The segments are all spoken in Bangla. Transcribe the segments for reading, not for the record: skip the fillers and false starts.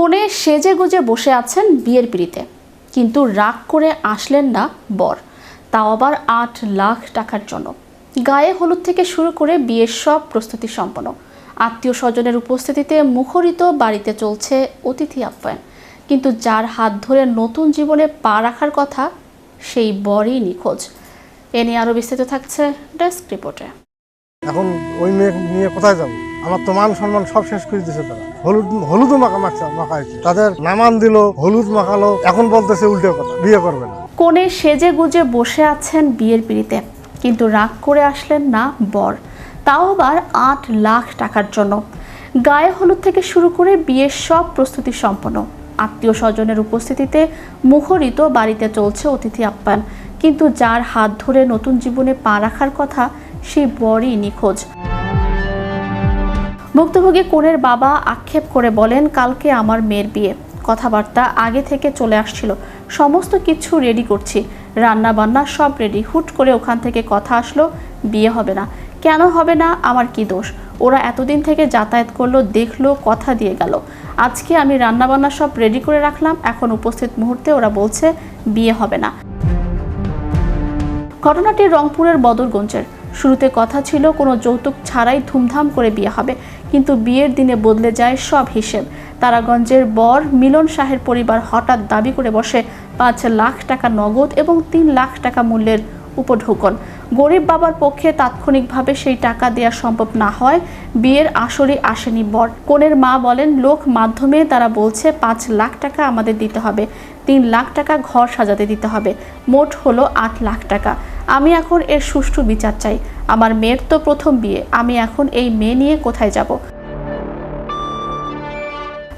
কোণে সেজেগুজে বসে আছেন বিয়ের পিঁড়িতে, কিন্তু রাগ করে আসলেন না বর, তাও আবার ৮ লাখ টাকার জন্য। গায়ে হলুদ থেকে শুরু করে বিয়ের সব প্রস্তুতি সম্পন্ন। আত্মীয় স্বজনের উপস্থিতিতে মুখরিত বাড়িতে চলছে অতিথি আপ্যায়ন, কিন্তু যার হাত ধরে নতুন জীবনে পা রাখার কথা সেই বরই নিখোঁজ। এ নিয়ে আরও বিস্তারিত থাকছে ডেস্ক রিপোর্টে। এখন ওই মেয়ে নিয়ে কোথায় যাবো? আমার তো মান সম্মান সব শেষ করে দিয়েছে তারা। হলুদও মাখাইছে, তাদের নামান দিল, হলুদ মাখালো, এখন বলতেছে উল্টো কথা, বিয়ে করবে না। কোণে সেজে গুজে বসে আছেন বিয়ের পিঁড়িতে, কিন্তু রাগ করে আসলেন না বর, তাও আবার ৮ লাখ টাকার জন্য। গায়ে হলুদ থেকে শুরু করে বিয়ের সব প্রস্তুতি সম্পন্ন। আত্মীয় স্বজনের উপস্থিতিতে মুখরিত বাড়িতে চলছে অতিথি আপ্যায়ন, কিন্তু যার হাত ধরে নতুন জীবনে পা রাখার কথা সেই বরই নিখোঁজ। ভুক্তভোগী কনের বাবা আক্ষেপ করে বলেন, কালকে আমার মেয়ের বিয়ে, কথাবার্তা আগে থেকে চলে আসছিল, সমস্ত কিছু রেডি করছি, রান্না বান্না সব রেডি, হুট করে ওখান থেকে কথা আসলো বিয়ে হবে না। কেন হবে না? আমার কি দোষ? ওরা এতদিন থেকে যাতায়াত করলো, দেখলো, কথা দিয়ে গেল। আজকে আমি রান্না বান্না সব রেডি করে রাখলাম, এখন উপস্থিত মুহূর্তে ওরা বলছে বিয়ে হবে না। ঘটনাটি রংপুরের বদরগঞ্জের। শুরুতে কথা ছিল কোনো যৌতুক ছাড়াই ধুমধাম করে বিয়ে হবে, কিন্তু বিয়ের দিনে বদলে যায় সব হিসেব। তারাগঞ্জের বর মিলন শাহের পরিবার হঠাৎ দাবি করে বসে ৫ লাখ টাকা নগদ এবং ৩ লাখ টাকা মূল্যের উপঢৌকন। গরিব বাবার পক্ষে তাৎক্ষণিকভাবে সেই টাকা দেওয়া সম্ভব না হয় বিয়ের আসরে আসেনি বর। কনের মা বলেন, লোক মাধ্যমে তারা বলছে ৫ লাখ টাকা আমাদের দিতে হবে, ৩ লাখ টাকা ঘর সাজাতে দিতে হবে, মোট হলো ৮ লাখ টাকা। আমি এখন এর সুষ্ঠু বিচার চাই। আমার মেয়ের তো প্রথম বিয়ে, আমি এখন এই মেয়ে নিয়ে কোথায় যাব?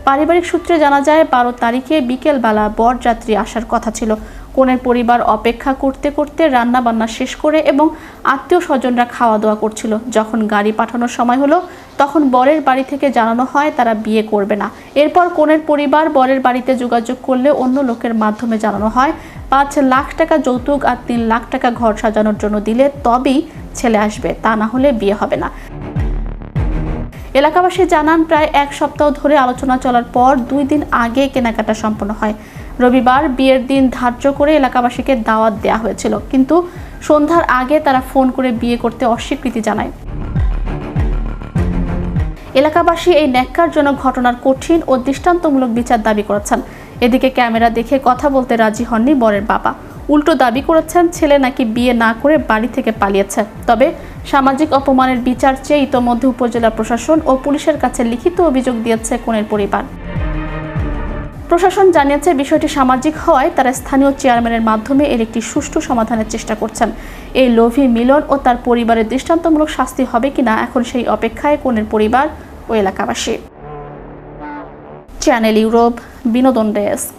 পারিবারিক সূত্রে জানা যায় ১২ তারিখে বিকেলবেলা বরযাত্রী আসার কথা ছিল। কনের পরিবার অপেক্ষা করতে করতে রান্না বান্না শেষ করে এবং আত্মীয় স্বজনরা খাওয়া দাওয়া করছিল। যখন গাড়ি পাঠানোর সময় হলো, তখন বরের বাড়ি থেকে জানানো হয় তারা বিয়ে করবে না। এরপর কনের পরিবার বরের বাড়িতে যোগাযোগ করলে অন্য লোকের মাধ্যমে জানানো হয় ৫ লাখ টাকা যৌতুক আর ৩ লাখ টাকা ঘর সাজানোর জন্য দিলে তবেই ছেলে আসবে, তা না হলে বিয়ে হবে না। এলাকাবাসী জানান, প্রায় ১ সপ্তাহ ধরে আলোচনা চলার পর ২ দিন আগে কেনাকাটা সম্পন্ন হয়। রবিবার বিয়ের দিন ধার্য করে এলাকাবাসীকে দাওয়াত দেওয়া হয়েছিল, কিন্তু সন্ধ্যার আগে তারা ফোন করে বিয়ে করতে অস্বীকৃতি জানায়। এলাকাবাসী এই ন্যাক্কারজনক ঘটনার কঠিন ও দৃষ্টান্তমূলক বিচার দাবি করেছেন। এদিকে ক্যামেরা দেখে কথা বলতে রাজি হননি বরের বাবা, উল্টো দাবি করেছেন ছেলে নাকি বিয়ে না করে বাড়ি থেকে পালিয়েছে। তবে সামাজিক অপমানের বিচার চেয়ে ইতোমধ্যে উপজেলা প্রশাসন ও পুলিশের কাছে লিখিত অভিযোগ দিয়েছে কনের পরিবার। প্রশাসন জানিয়েছে, বিষয়টি সামাজিক হওয়ায় তারা স্থানীয় চেয়ারম্যানের মাধ্যমে এর একটি সুষ্ঠু সমাধানের চেষ্টা করছেন। এই লোভী মিলন ও তার পরিবারের দৃষ্টান্তমূলক শাস্তি হবে কিনা এখন সেই অপেক্ষায় কনের পরিবার ও এলাকাবাসী। চ্যানেল ইউরোপ, বিনোদন ডেস্ক।